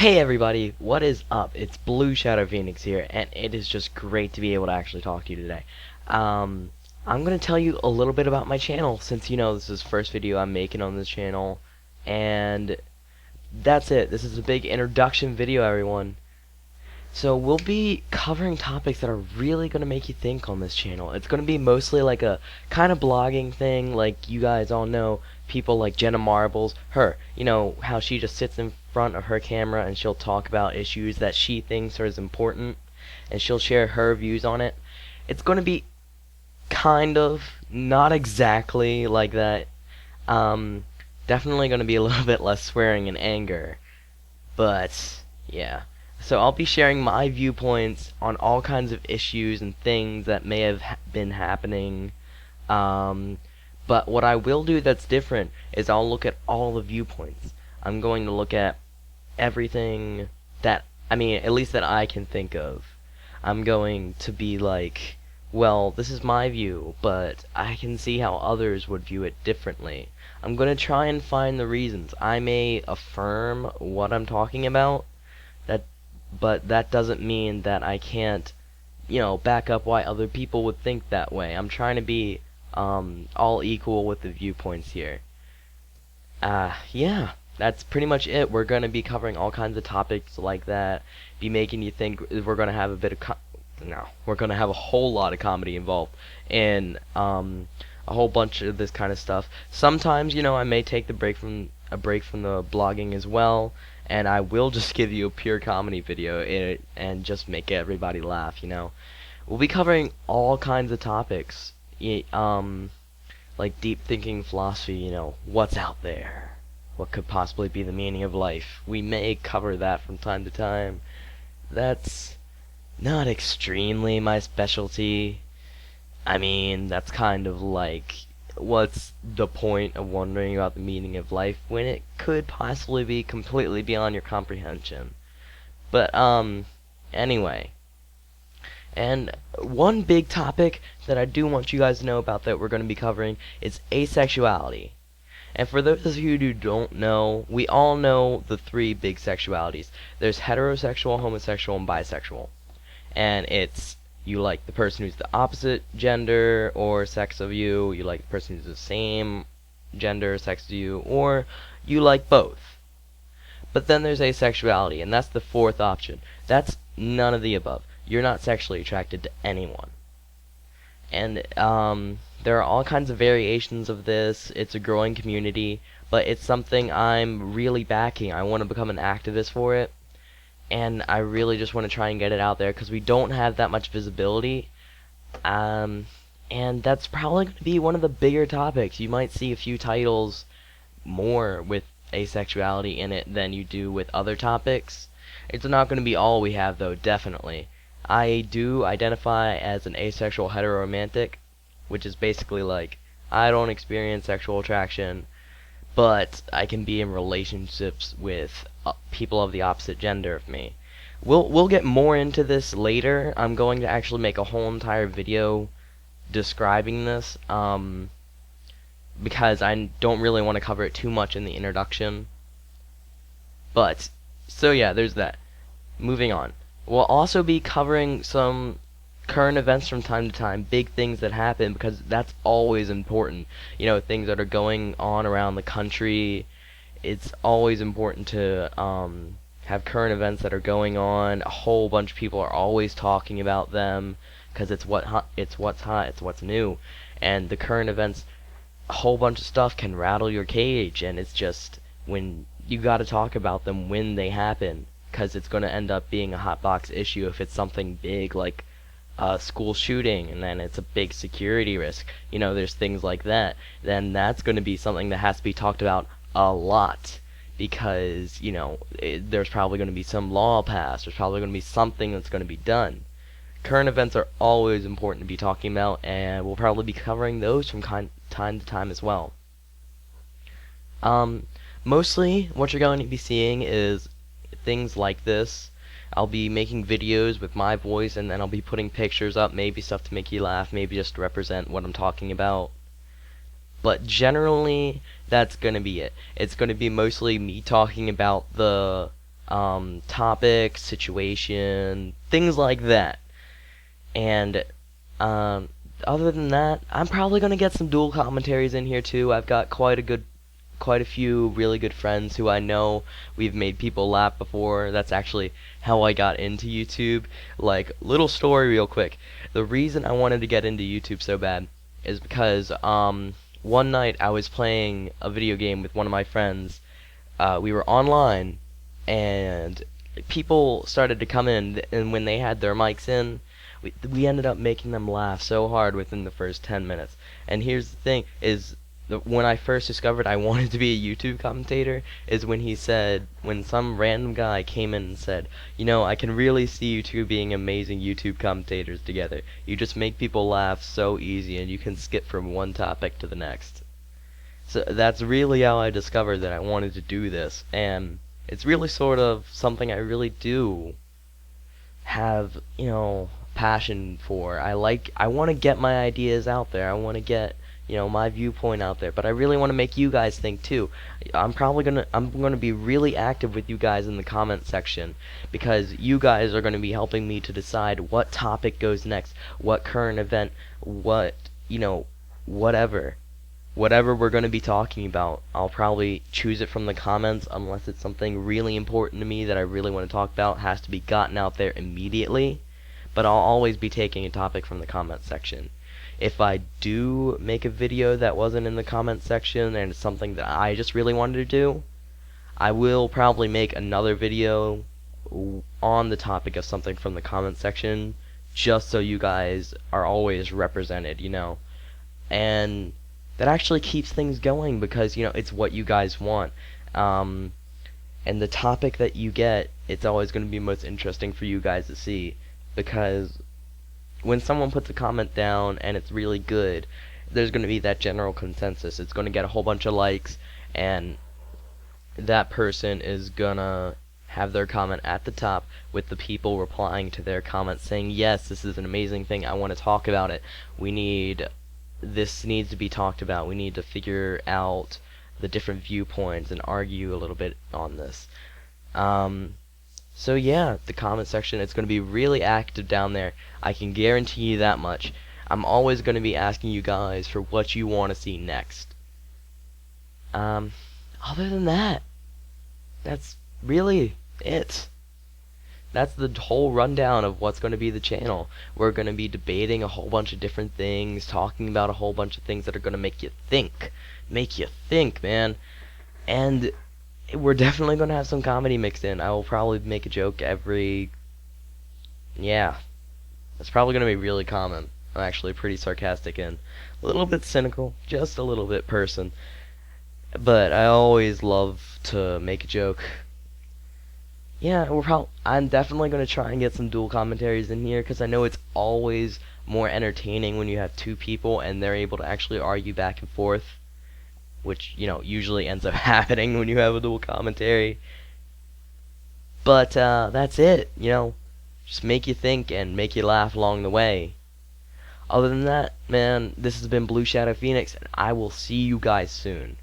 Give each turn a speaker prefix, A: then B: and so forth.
A: Hey everybody, what is up? It's BlueShadowPhoenix here, and it is just great to be able to actually talk to you today. Um, I'm gonna tell you a little bit about my channel, since this is the first video I'm making on this channel, and that's it. This is a big introduction video, everyone. So we'll be covering topics that are really going to make you think on this channel. It's going to be mostly like a kind of blogging thing, like you guys all know people like Jenna Marbles, her, how she just sits in front of her camera and she'll talk about issues that she thinks are as important, and she'll share her views on it. It's going to be kind of, not exactly like that. Definitely going to be a little bit less swearing and anger, but yeah. So I'll be sharing my viewpoints on all kinds of issues and things that may have been happening. But what I will do that's different is I'll look at all the viewpoints. I'm going to look at everything that, at least that I can think of. I'm going to be like, well, this is my view, but I can see how others would view it differently. I'm going to try and find the reasons. I may affirm what I'm talking about, but that doesn't mean that I can't, back up why other people would think that way. I'm trying to be all equal with the viewpoints here. Yeah, that's pretty much it. We're going to be covering all kinds of topics like that, be making you think. We're going to have a bit of no, we're going to have a whole lot of comedy involved, and a whole bunch of this kind of stuff. Sometimes, I may take a break from the blogging as well, and I will just give you a pure comedy video and just make everybody laugh. We'll be covering all kinds of topics, like deep thinking philosophy. What's out there? What could possibly be the meaning of life? We may cover that from time to time. That's not extremely my specialty. That's kind of like, what's the point of wondering about the meaning of life when it could possibly be completely beyond your comprehension? But, anyway. And one big topic that I do want you guys to know about that we're going to be covering is asexuality. And for those of you who don't know, we all know the three big sexualities. There's heterosexual, homosexual, and bisexual. And it's, you like the person who's the opposite gender or sex of you, you like the person who's the same gender or sex of you, or you like both. But then there's asexuality, and that's the fourth option. That's none of the above. You're not sexually attracted to anyone. And there are all kinds of variations of this. It's a growing community, but it's something I'm really backing. I want to become an activist for it. And I really just want to try and get it out there because we don't have that much visibility. And that's probably going to be one of the bigger topics. You might see a few titles more with asexuality in it than you do with other topics. It's not going to be all we have, though, definitely. I do identify as an asexual heteroromantic, which is basically like, I don't experience sexual attraction, but I can be in relationships with people of the opposite gender of me. We'll get more into this later. I'm going to actually make a whole entire video describing this, because I don't really want to cover it too much in the introduction. But, so yeah, there's that. Moving on. We'll also be covering some current events from time to time, big things that happen, because that's always important. Things that are going on around the country. It's always important to have current events that are going on. A whole bunch of people are always talking about them because it's what's hot, it's what's new, and the current events, a whole bunch of stuff can rattle your cage, and it's just when you got to talk about them when they happen, because it's going to end up being a hot box issue if it's something big like a school shooting, and then it's a big security risk. There's things like that. Then that's going to be something that has to be talked about a lot, because there's probably going to be some law passed. There's probably going to be something that's going to be done. Current events are always important to be talking about, and we'll probably be covering those from time to time as well. Mostly what you're going to be seeing is things like this. I'll be making videos with my voice, and then I'll be putting pictures up, maybe stuff to make you laugh, maybe just to represent what I'm talking about. But generally, that's going to be it. It's going to be mostly me talking about the topic, situation, things like that. And um, other than that, I'm probably gonna get some dual commentaries in here too. I've got quite a few really good friends who I know we've made people laugh before. That's actually how I got into YouTube. Like, little story real quick. The reason I wanted to get into YouTube so bad is because one night I was playing a video game with one of my friends. We were online, and people started to come in, and when they had their mics in, we ended up making them laugh so hard within the first 10 minutes. And here's the thing, is when I first discovered I wanted to be a YouTube commentator is when some random guy came in and said, I can really see you two being amazing YouTube commentators together. You just make people laugh so easy, and you can skip from one topic to the next. So that's really how I discovered that I wanted to do this, and it's really sort of something I really do have, passion for. I want to get my ideas out there. I want to get, my viewpoint out there, but I really want to make you guys think too. I'm going to be really active with you guys in the comment section, because you guys are going to be helping me to decide what topic goes next, what current event, whatever. Whatever we're going to be talking about, I'll probably choose it from the comments unless it's something really important to me that I really want to talk about, has to be gotten out there immediately. But I'll always be taking a topic from the comment section. If I do make a video that wasn't in the comment section and it's something that I just really wanted to do, I will probably make another video on the topic of something from the comment section, just so you guys are always represented, And that actually keeps things going, because it's what you guys want, and the topic that you get, it's always going to be most interesting for you guys to see, because when someone puts a comment down and it's really good, there's going to be that general consensus. It's going to get a whole bunch of likes, and that person is gonna have their comment at the top with the people replying to their comment saying, yes, this is an amazing thing, I want to talk about it, this needs to be talked about. We need to figure out the different viewpoints and argue a little bit on this. So yeah, the comment section, it's going to be really active down there. I can guarantee you that much. I'm always going to be asking you guys for what you want to see next. Other than that, that's really it. That's the whole rundown of what's going to be the channel. We're going to be debating a whole bunch of different things, talking about a whole bunch of things that are going to make you think. Make you think, man. And we're definitely going to have some comedy mixed in. I will probably make a joke yeah. That's probably going to be really common. I'm actually pretty sarcastic and a little bit cynical, just a little bit person. But I always love to make a joke. Yeah, I'm definitely going to try and get some dual commentaries in here, because I know it's always more entertaining when you have two people and they're able to actually argue back and forth, which, usually ends up happening when you have a dual commentary. But that's it, just make you think and make you laugh along the way. Other than that, man, this has been BlueShadowPhoenix, and I will see you guys soon.